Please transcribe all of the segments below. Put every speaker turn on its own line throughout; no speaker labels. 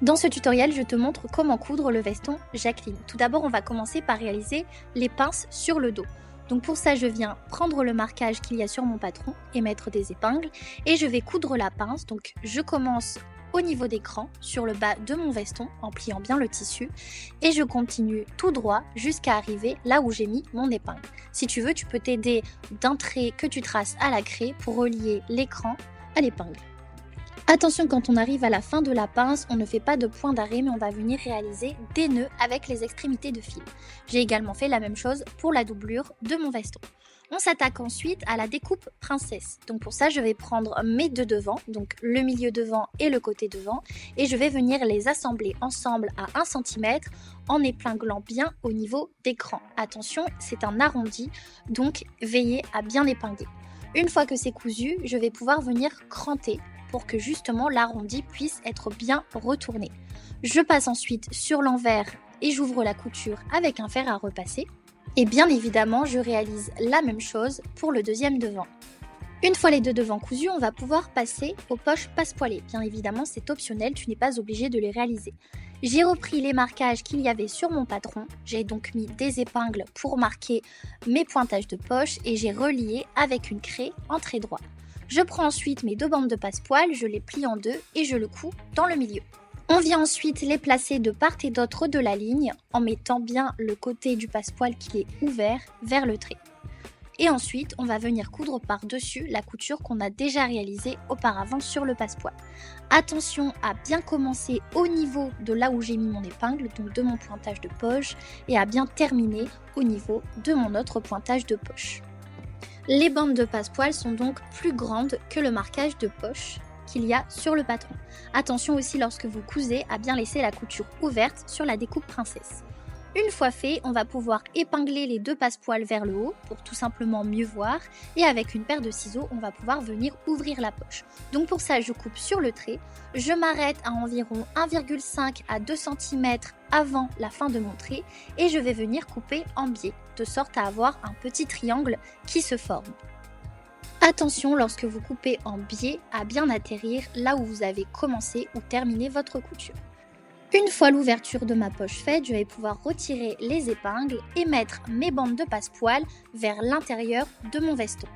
Dans ce tutoriel, je te montre comment coudre le veston Jacqueline. Tout d'abord, on va commencer par réaliser les pinces sur le dos. Donc pour ça, je viens prendre le marquage qu'il y a sur mon patron et mettre des épingles et je vais coudre la pince. Donc je commence au niveau des crans sur le bas de mon veston en pliant bien le tissu et je continue tout droit jusqu'à arriver là où j'ai mis mon épingle. Si tu veux, tu peux t'aider d'un trait que tu traces à la craie pour relier l'écran à l'épingle. Attention, quand on arrive à la fin de la pince, on ne fait pas de point d'arrêt mais on va venir réaliser des nœuds avec les extrémités de fil. J'ai également fait la même chose pour la doublure de mon veston. On s'attaque ensuite à la découpe princesse. Donc pour ça, je vais prendre mes deux devants, donc le milieu devant et le côté devant, et je vais venir les assembler ensemble à 1 cm en épinglant bien au niveau des crans. Attention, c'est un arrondi, donc veillez à bien épingler. Une fois que c'est cousu, je vais pouvoir venir cranter pour que justement l'arrondi puisse être bien retourné. Je passe ensuite sur l'envers et j'ouvre la couture avec un fer à repasser. Et bien évidemment, je réalise la même chose pour le deuxième devant. Une fois les deux devants cousus, on va pouvoir passer aux poches passepoilées. Bien évidemment, c'est optionnel, tu n'es pas obligé de les réaliser. J'ai repris les marquages qu'il y avait sur mon patron. J'ai donc mis des épingles pour marquer mes pointages de poche et j'ai relié avec une craie en trait droit. Je prends ensuite mes deux bandes de passepoil, je les plie en deux et je le couds dans le milieu. On vient ensuite les placer de part et d'autre de la ligne en mettant bien le côté du passepoil qui est ouvert vers le trait. Et ensuite, on va venir coudre par-dessus la couture qu'on a déjà réalisée auparavant sur le passepoil. Attention à bien commencer au niveau de là où j'ai mis mon épingle, donc de mon pointage de poche, et à bien terminer au niveau de mon autre pointage de poche. Les bandes de passepoil sont donc plus grandes que le marquage de poche qu'il y a sur le patron. Attention aussi lorsque vous cousez à bien laisser la couture ouverte sur la découpe princesse. Une fois fait, on va pouvoir épingler les deux passepoils vers le haut pour tout simplement mieux voir et avec une paire de ciseaux, on va pouvoir venir ouvrir la poche. Donc pour ça, je coupe sur le trait, je m'arrête à environ 1,5 à 2 cm avant la fin de mon trait et je vais venir couper en biais de sorte à avoir un petit triangle qui se forme. Attention lorsque vous coupez en biais à bien atterrir là où vous avez commencé ou terminé votre couture. Une fois l'ouverture de ma poche faite, je vais pouvoir retirer les épingles et mettre mes bandes de passepoil vers l'intérieur de mon veston.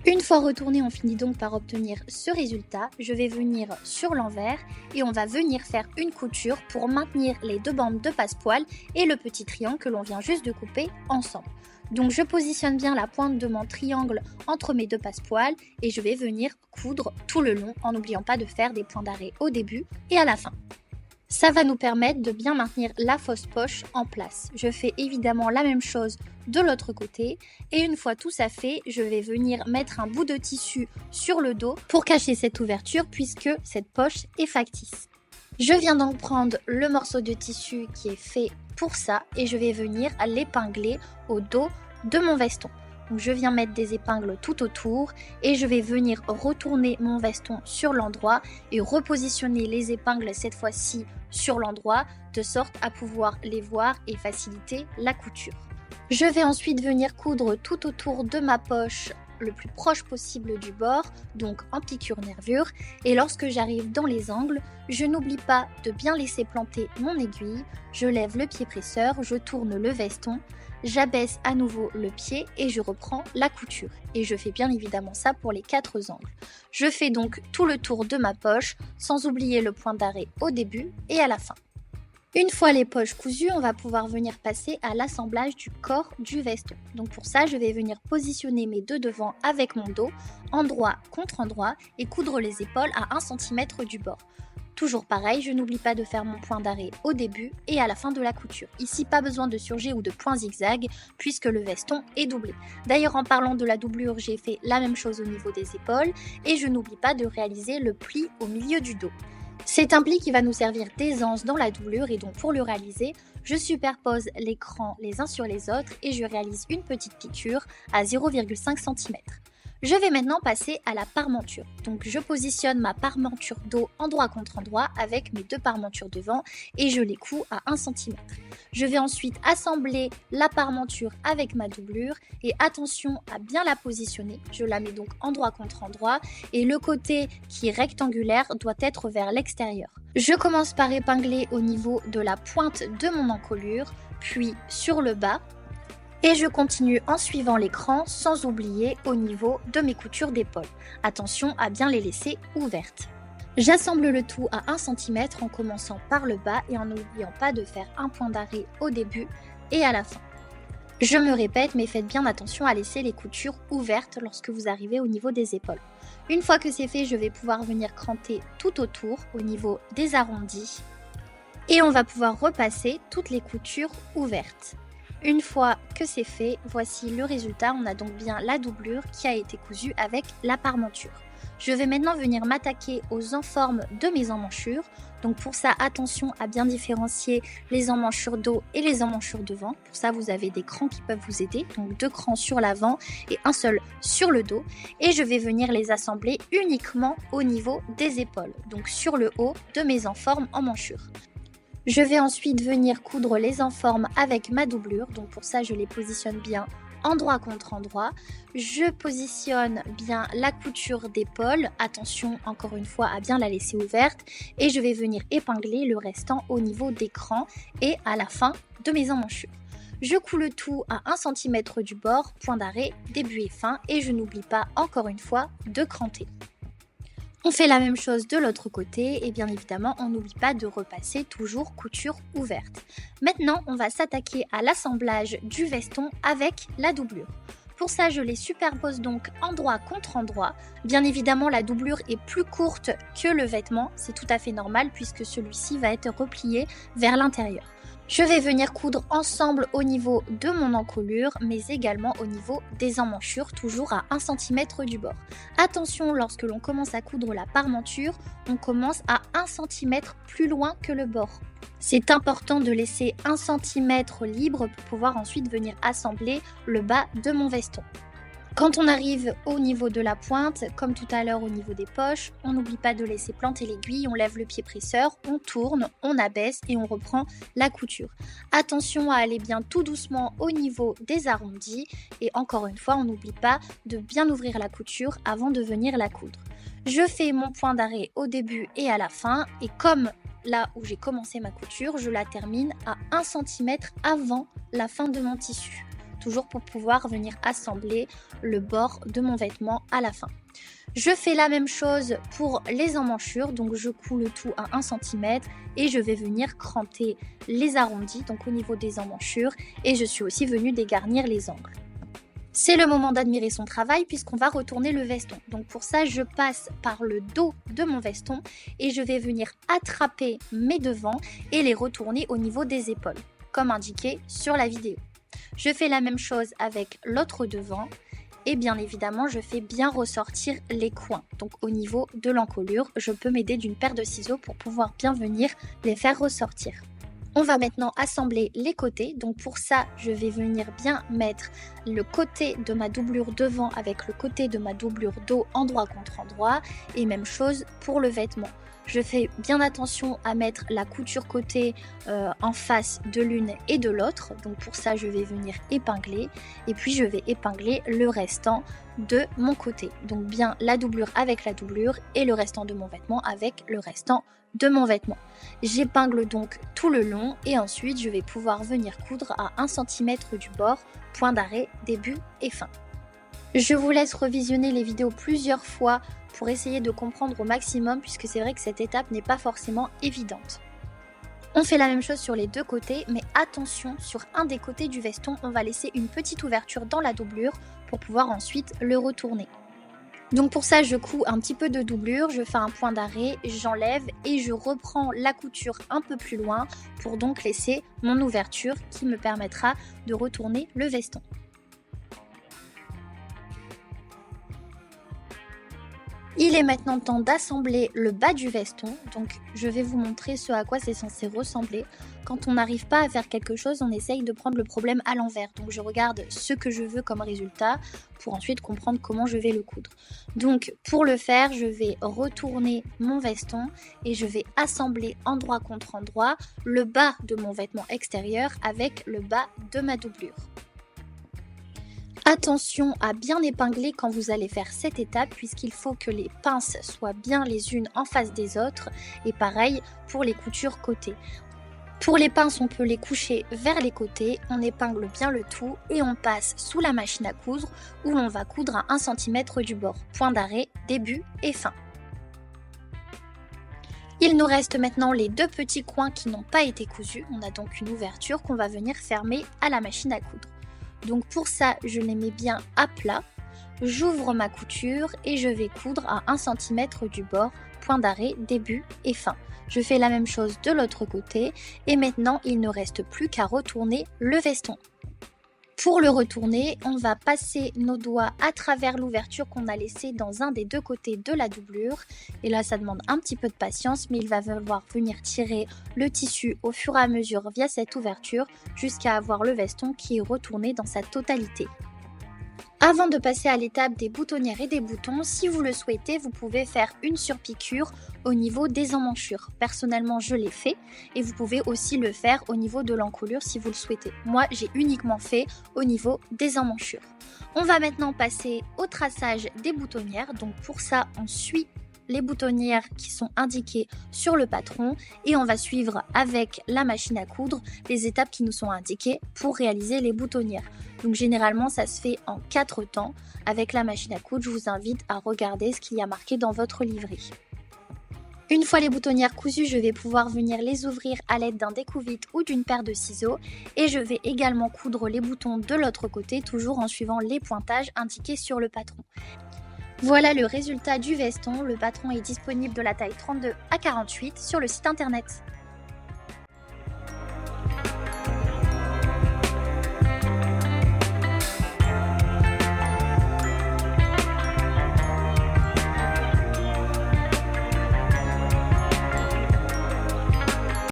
Une fois retourné, on finit donc par obtenir ce résultat. Je vais venir sur l'envers et on va venir faire une couture pour maintenir les deux bandes de passepoil et le petit triangle que l'on vient juste de couper ensemble. Donc je positionne bien la pointe de mon triangle entre mes deux passepoils et je vais venir coudre tout le long en n'oubliant pas de faire des points d'arrêt au début et à la fin. Ça va nous permettre de bien maintenir la fausse poche en place. Je fais évidemment la même chose de l'autre côté et une fois tout ça fait, je vais venir mettre un bout de tissu sur le dos pour cacher cette ouverture puisque cette poche est factice. Je viens donc prendre le morceau de tissu qui est fait pour ça et je vais venir l'épingler au dos de mon veston. Donc je viens mettre des épingles tout autour et je vais venir retourner mon veston sur l'endroit et repositionner les épingles cette fois-ci sur l'endroit de sorte à pouvoir les voir et faciliter la couture. Je vais ensuite venir coudre tout autour de ma poche le plus proche possible du bord, donc en piqûre-nervure, et lorsque j'arrive dans les angles, je n'oublie pas de bien laisser planter mon aiguille, je lève le pied presseur, je tourne le veston, j'abaisse à nouveau le pied et je reprends la couture. Et je fais bien évidemment ça pour les 4 angles. Je fais donc tout le tour de ma poche, sans oublier le point d'arrêt au début et à la fin. Une fois les poches cousues, on va pouvoir venir passer à l'assemblage du corps du veston. Donc pour ça, je vais venir positionner mes deux devants avec mon dos, endroit contre endroit, et coudre les épaules à 1 cm du bord. Toujours pareil, je n'oublie pas de faire mon point d'arrêt au début et à la fin de la couture. Ici, pas besoin de surjet ou de point zigzag puisque le veston est doublé. D'ailleurs, en parlant de la doublure, j'ai fait la même chose au niveau des épaules et je n'oublie pas de réaliser le pli au milieu du dos. C'est un pli qui va nous servir d'aisance dans la doublure et donc pour le réaliser, je superpose les crans les uns sur les autres et je réalise une petite piqûre à 0,5 cm. Je vais maintenant passer à la parmenture. Donc je positionne ma parmenture dos endroit contre endroit avec mes deux parmentures devant et je les couds à 1 cm. Je vais ensuite assembler la parmenture avec ma doublure et attention à bien la positionner. Je la mets donc endroit contre endroit et le côté qui est rectangulaire doit être vers l'extérieur. Je commence par épingler au niveau de la pointe de mon encolure, puis sur le bas. Et je continue en suivant l'écran sans oublier au niveau de mes coutures d'épaule. Attention à bien les laisser ouvertes. J'assemble le tout à 1 cm en commençant par le bas et en n'oubliant pas de faire un point d'arrêt au début et à la fin. Je me répète, mais faites bien attention à laisser les coutures ouvertes lorsque vous arrivez au niveau des épaules. Une fois que c'est fait, je vais pouvoir venir cranter tout autour au niveau des arrondis et on va pouvoir repasser toutes les coutures ouvertes. Une fois que c'est fait, voici le résultat. On a donc bien la doublure qui a été cousue avec la parmenture. Je vais maintenant venir m'attaquer aux enformes de mes emmanchures. Donc pour ça, attention à bien différencier les emmanchures dos et les emmanchures devant. Pour ça, vous avez des crans qui peuvent vous aider. Donc 2 crans sur l'avant et un seul sur le dos. Et je vais venir les assembler uniquement au niveau des épaules. Donc sur le haut de mes enformes emmanchures. Je vais ensuite venir coudre les enformes avec ma doublure, donc pour ça je les positionne bien endroit contre endroit. Je positionne bien la couture d'épaule, attention encore une fois à bien la laisser ouverte et je vais venir épingler le restant au niveau des crans et à la fin de mes emmanchures. Je couds le tout à 1 cm du bord, point d'arrêt, début et fin et je n'oublie pas encore une fois de cranter. On fait la même chose de l'autre côté et bien évidemment on n'oublie pas de repasser toujours couture ouverte. Maintenant on va s'attaquer à l'assemblage du veston avec la doublure. Pour ça je les superpose donc endroit contre endroit. Bien évidemment la doublure est plus courte que le vêtement, c'est tout à fait normal puisque celui-ci va être replié vers l'intérieur. Je vais venir coudre ensemble au niveau de mon encolure, mais également au niveau des emmanchures, toujours à 1 cm du bord. Attention, lorsque l'on commence à coudre la parmenture, on commence à 1 cm plus loin que le bord. C'est important de laisser 1 cm libre pour pouvoir ensuite venir assembler le bas de mon veston. Quand on arrive au niveau de la pointe, comme tout à l'heure au niveau des poches, on n'oublie pas de laisser planter l'aiguille, on lève le pied presseur, on tourne, on abaisse et on reprend la couture. Attention à aller bien tout doucement au niveau des arrondis et encore une fois, on n'oublie pas de bien ouvrir la couture avant de venir la coudre. Je fais mon point d'arrêt au début et à la fin et comme là où j'ai commencé ma couture, je la termine à 1 cm avant la fin de mon tissu. Toujours pour pouvoir venir assembler le bord de mon vêtement à la fin. Je fais la même chose pour les emmanchures, donc je couds le tout à 1 cm et je vais venir cranter les arrondis, donc au niveau des emmanchures, et je suis aussi venue dégarnir les angles. C'est le moment d'admirer son travail puisqu'on va retourner le veston. Donc pour ça, je passe par le dos de mon veston et je vais venir attraper mes devants et les retourner au niveau des épaules, comme indiqué sur la vidéo. Je fais la même chose avec l'autre devant et bien évidemment je fais bien ressortir les coins. Donc au niveau de l'encolure, je peux m'aider d'une paire de ciseaux pour pouvoir bien venir les faire ressortir. On va maintenant assembler les côtés, donc pour ça je vais venir bien mettre le côté de ma doublure devant avec le côté de ma doublure dos endroit contre endroit et même chose pour le vêtement. Je fais bien attention à mettre la couture côté en face de l'une et de l'autre. Donc pour ça, je vais venir épingler. Et puis je vais épingler le restant de mon côté. Donc bien la doublure avec la doublure et le restant de mon vêtement avec le restant de mon vêtement. J'épingle donc tout le long et ensuite je vais pouvoir venir coudre à 1 cm du bord, point d'arrêt, début et fin. Je vous laisse revisionner les vidéos plusieurs fois pour essayer de comprendre au maximum puisque c'est vrai que cette étape n'est pas forcément évidente. On fait la même chose sur les deux côtés, mais attention, sur un des côtés du veston, on va laisser une petite ouverture dans la doublure pour pouvoir ensuite le retourner. Donc pour ça, je couds un petit peu de doublure, je fais un point d'arrêt, j'enlève et je reprends la couture un peu plus loin pour donc laisser mon ouverture qui me permettra de retourner le veston. Il est maintenant temps d'assembler le bas du veston, donc je vais vous montrer ce à quoi c'est censé ressembler. Quand on n'arrive pas à faire quelque chose, on essaye de prendre le problème à l'envers. Donc je regarde ce que je veux comme résultat pour ensuite comprendre comment je vais le coudre. Donc pour le faire, je vais retourner mon veston et je vais assembler endroit contre endroit le bas de mon vêtement extérieur avec le bas de ma doublure. Attention à bien épingler quand vous allez faire cette étape puisqu'il faut que les pinces soient bien les unes en face des autres et pareil pour les coutures côté. Pour les pinces, on peut les coucher vers les côtés, on épingle bien le tout et on passe sous la machine à coudre où l'on va coudre à 1 cm du bord. Point d'arrêt, début et fin. Il nous reste maintenant les 2 petits coins qui n'ont pas été cousus. On a donc une ouverture qu'on va venir fermer à la machine à coudre. Donc pour ça, je les mets bien à plat, j'ouvre ma couture et je vais coudre à 1 cm du bord, point d'arrêt, début et fin. Je fais la même chose de l'autre côté et maintenant il ne reste plus qu'à retourner le veston. Pour le retourner, on va passer nos doigts à travers l'ouverture qu'on a laissée dans un des 2 côtés de la doublure. Et là, ça demande un petit peu de patience, mais il va falloir venir tirer le tissu au fur et à mesure via cette ouverture jusqu'à avoir le veston qui est retourné dans sa totalité. Avant de passer à l'étape des boutonnières et des boutons, si vous le souhaitez, vous pouvez faire une surpiqûre au niveau des emmanchures. Personnellement, je l'ai fait et vous pouvez aussi le faire au niveau de l'encolure si vous le souhaitez. Moi, j'ai uniquement fait au niveau des emmanchures. On va maintenant passer au traçage des boutonnières. Donc pour ça, on suit les boutonnières qui sont indiquées sur le patron et on va suivre avec la machine à coudre les étapes qui nous sont indiquées pour réaliser les boutonnières. Donc généralement ça se fait en 4 temps. Avec la machine à coudre, je vous invite à regarder ce qu'il y a marqué dans votre livret. Une fois les boutonnières cousues, je vais pouvoir venir les ouvrir à l'aide d'un découvite ou d'une paire de ciseaux et je vais également coudre les boutons de l'autre côté, toujours en suivant les pointages indiqués sur le patron. Voilà le résultat du veston, le patron est disponible de la taille 32 à 48 sur le site internet.